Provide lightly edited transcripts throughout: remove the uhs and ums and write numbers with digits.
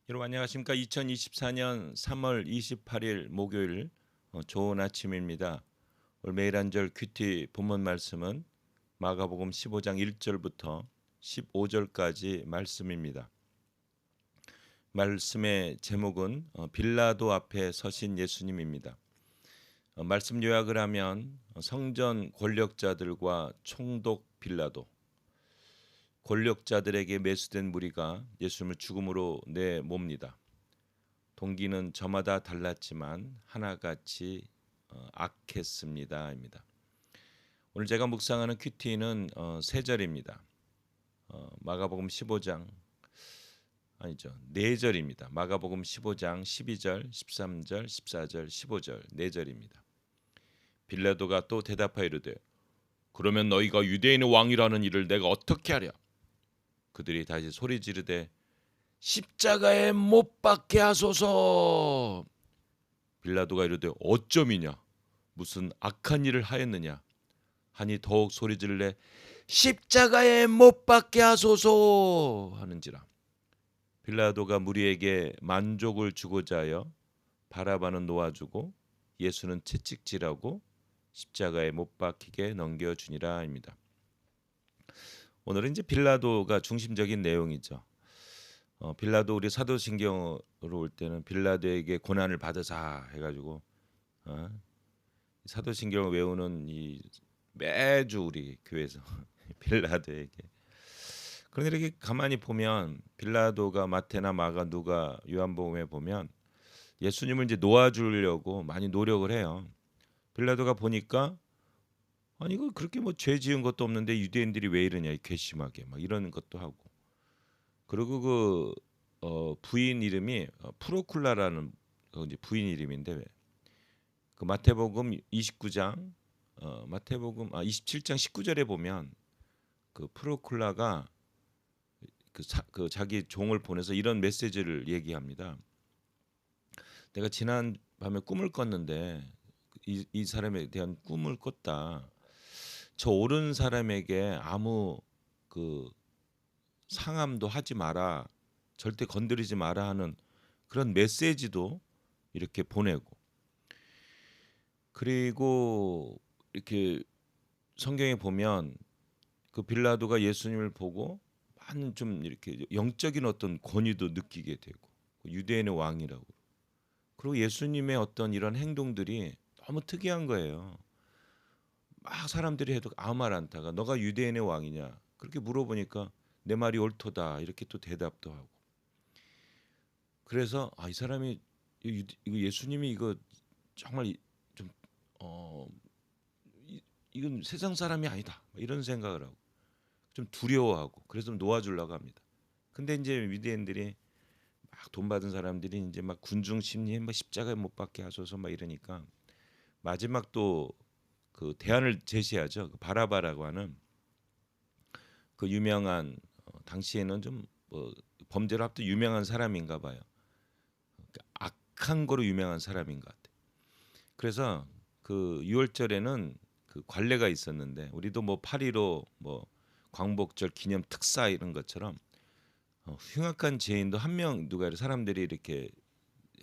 여러분 안녕하십니까? 2024년 3월 28일 목요일 좋은 아침입니다. 오늘 매일 한 절 큐티 본문 말씀은 마가복음 15장 1절부터 15절까지 말씀입니다. 말씀의 제목은 빌라도 앞에 서신 예수님입니다. 말씀 요약을 하면 성전 권력자들과 총독 빌라도, 권력자들에게 매수된 무리가 예수님을 죽음으로 내몹니다. 동기는 저마다 달랐지만 하나같이 악했습니다입니다. 오늘 제가 묵상하는 큐티는 세 절입니다. 마가복음 15장 아니죠, 네 절입니다. 마가복음 15장 12절, 13절, 14절, 15절 네 절입니다. 빌라도가 또 대답하여 이르되 그러면 너희가 유대인의 왕이라는 일을 내가 어떻게 하랴? 그들이 다시 소리 지르되 십자가에 못 박게 하소서. 빌라도가 이르되 어쩌미냐 무슨 악한 일을 하였느냐 하니 더욱 소리질래 십자가에 못 박게 하소서 하는지라. 빌라도가 무리에게 만족을 주고자 하여 바라바는 놓아주고 예수는 채찍질하고 십자가에 못 박히게 넘겨주니라입니다. 오늘은 이제 빌라도가 중심적인 내용이죠. 빌라도 우리 사도신경으로 올 때는 빌라도에게 고난을 받으사 해가지고 사도신경을 외우는 이 매주 우리 교회에서 빌라도에게. 그런데 이렇게 가만히 보면 빌라도가 마태나 마가 누가 요한복음에 보면 예수님을 이제 놓아주려고 많이 노력을 해요. 빌라도가 보니까 아니 이거 그렇게 뭐 죄 지은 것도 없는데 유대인들이 왜 이러냐 이 괘씸하게 막 이런 것도 하고. 그리고 그 부인 이름이 프로쿨라라는 이제 부인 이름인데 그 마태복음 29장 마태복음 27장 19절에 보면 그 프로쿨라가 그 자기 종을 보내서 이런 메시지를 얘기합니다. 내가 지난 밤에 꿈을 꿨는데 이 사람에 대한 꿈을 꿨다. 저 옳은 사람에게 아무 그 상함도 하지 마라. 절대 건드리지 마라 하는 그런 메시지도 이렇게 보내고, 그리고 이렇게 성경에 보면 그 빌라도가 예수님을 보고 많은 좀 이렇게 영적인 어떤 권위도 느끼게 되고 유대인의 왕이라고. 그리고 예수님의 어떤 이런 행동들이 너무 특이한 거예요. 막 사람들이 해도 아무 말 않다가 너가 유대인의 왕이냐 그렇게 물어보니까 내 말이 옳도다 이렇게 또 대답도 하고. 그래서 이 사람이 이거 예수님이 이거 정말 좀 이건 세상 사람이 아니다 이런 생각을 하고 좀 두려워하고 그래서 좀 놓아주려고 합니다. 근데 이제 유대인들이 막 돈 받은 사람들이 이제 막 군중 심리에 막 십자가에 못 박게 하소서 막 이러니까 마지막 또 그 대안을 제시하죠. 그 바라바라고 하는 그 유명한 당시에는 좀 뭐 범죄로 합도 유명한 사람인가 봐요. 악한 거로 유명한 사람인 것 같아요. 그래서 그 6월절에는 그 관례가 있었는데 우리도 뭐 8.15 뭐 광복절 기념 특사 이런 것처럼 흉악한 죄인도 한 명 누가 사람들이 이렇게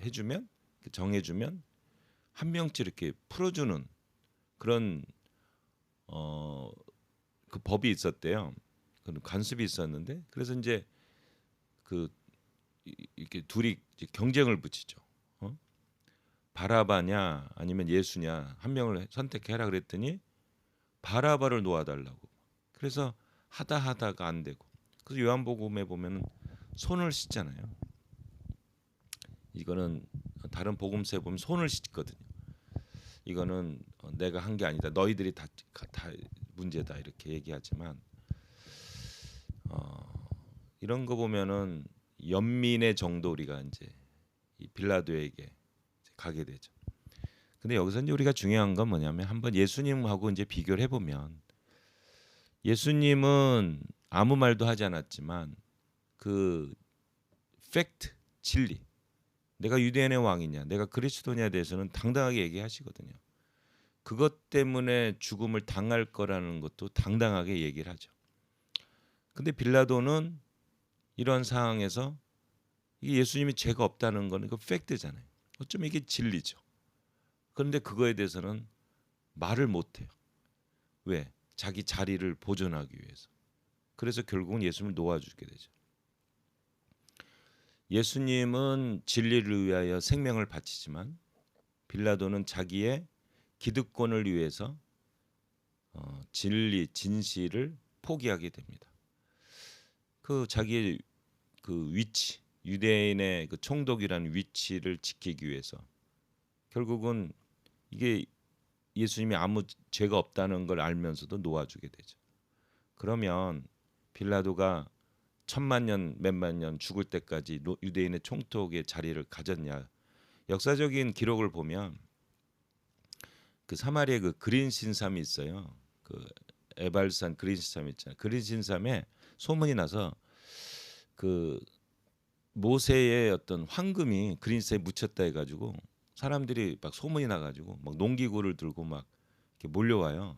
해주면 정해주면 한 명씩 이렇게 풀어주는 그런 그 법이 있었대요. 그런 관습이 있었는데 그래서 이제 그 이렇게 둘이 이제 경쟁을 붙이죠. 바라바냐 아니면 예수냐 한 명을 선택해라 그랬더니 바라바를 놓아달라고. 그래서 하다가 안 되고. 그래서 요한복음에 보면 손을 씻잖아요. 이거는 다른 복음서에 보면 손을 씻거든요. 이거는 내가 한 게 아니다. 너희들이 다 문제다 이렇게 얘기하지만 이런 거 보면은 연민의 정도 우리가 이제 이 빌라도에게 이제 가게 되죠. 근데 여기서 이제 우리가 중요한 건 뭐냐면 한번 예수님하고 이제 비교를 해보면 예수님은 아무 말도 하지 않았지만 그 팩트 진리 내가 유대인의 왕이냐 내가 그리스도냐에 대해서는 당당하게 얘기하시거든요. 그것 때문에 죽음을 당할 거라는 것도 당당하게 얘기를 하죠. 근데 빌라도는 이런 상황에서 이게 예수님이 죄가 없다는 건 이거 팩트잖아요. 어쩌면 이게 진리죠. 그런데 그거에 대해서는 말을 못해요. 왜? 자기 자리를 보존하기 위해서. 그래서 결국은 예수님을 놓아주게 되죠. 예수님은 진리를 위하여 생명을 바치지만 빌라도는 자기의 기득권을 위해서 진리, 진실을 포기하게 됩니다. 그 자기의 그 위치, 유대인의 그 총독이라는 위치를 지키기 위해서 결국은 이게 예수님이 아무 죄가 없다는 걸 알면서도 놓아주게 되죠. 그러면 빌라도가 천만 년, 몇만 년 죽을 때까지 유대인의 총독의 자리를 가졌냐? 역사적인 기록을 보면 그 사마리아에 그 그린 신삼이 있어요. 그 에발산 그린 신삼 있잖아요. 그린 신삼에 소문이 나서 그 모세의 어떤 황금이 그린 신삼에 묻혔다 해가지고 사람들이 막 소문이 나가지고 막 농기구를 들고 막 이렇게 몰려와요.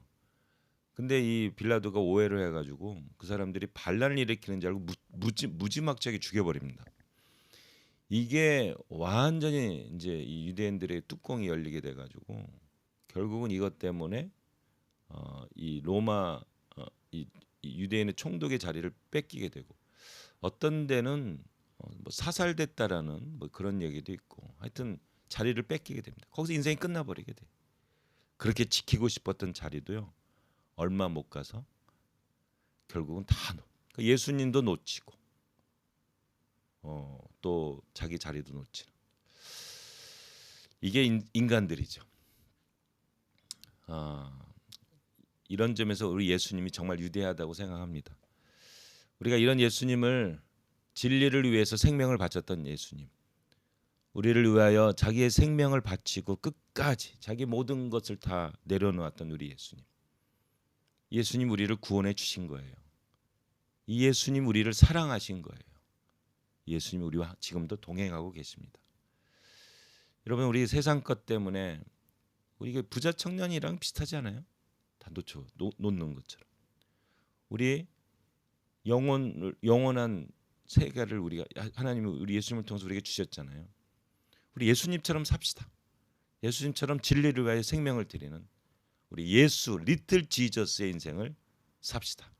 근데 이 빌라도가 오해를 해가지고 그 사람들이 반란을 일으키는 줄 알고 무지막지하게 죽여버립니다. 이게 완전히 이제 이 유대인들의 뚜껑이 열리게 돼가지고 결국은 이것 때문에 이 로마 이 유대인의 총독의 자리를 뺏기게 되고 어떤 데는 뭐 사살됐다라는 뭐 그런 얘기도 있고 하여튼 자리를 뺏기게 됩니다. 거기서 인생이 끝나버리게 돼. 그렇게 지키고 싶었던 자리도요. 얼마 못 가서 결국은 다 그러니까 예수님도 놓치고 또 자기 자리도 놓치는 이게 인간들이죠. 이런 점에서 우리 예수님이 정말 위대하다고 생각합니다. 우리가 이런 예수님을 진리를 위해서 생명을 바쳤던 예수님, 우리를 위하여 자기의 생명을 바치고 끝까지 자기 모든 것을 다 내려놓았던 우리 예수님. 예수님 우리를 구원해 주신 거예요. 이 예수님 우리를 사랑하신 거예요. 예수님 우리와 지금도 동행하고 계십니다. 여러분 우리 세상 것 때문에 우리 부자 청년이랑 비슷하지 않아요? 다 놓는 것처럼. 우리 영원한 세계를 우리가 하나님이 우리 예수님을 통해서 우리에게 주셨잖아요. 우리 예수님처럼 삽시다. 예수님처럼 진리를 위하여 생명을 드리는 우리 예수 리틀 지저스의 인생을 삽시다.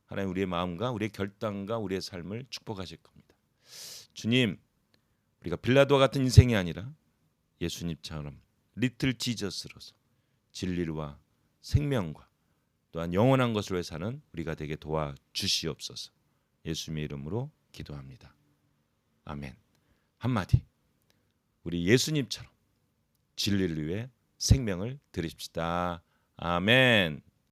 하나님 우리의 마음과 우리의 결단과 우리의 삶을 축복하실 겁니다. 주님, 우리가 빌라도와 같은 인생이 아니라 예수님처럼 리틀 지저스로서 진리와 생명과 또한 영원한 것을 위해 사는 우리가 되게 도와주시옵소서. 예수님의 이름으로 기도합니다. 아멘. 한마디. 우리 예수님처럼 진리를 위해 생명을 드립시다. 아멘.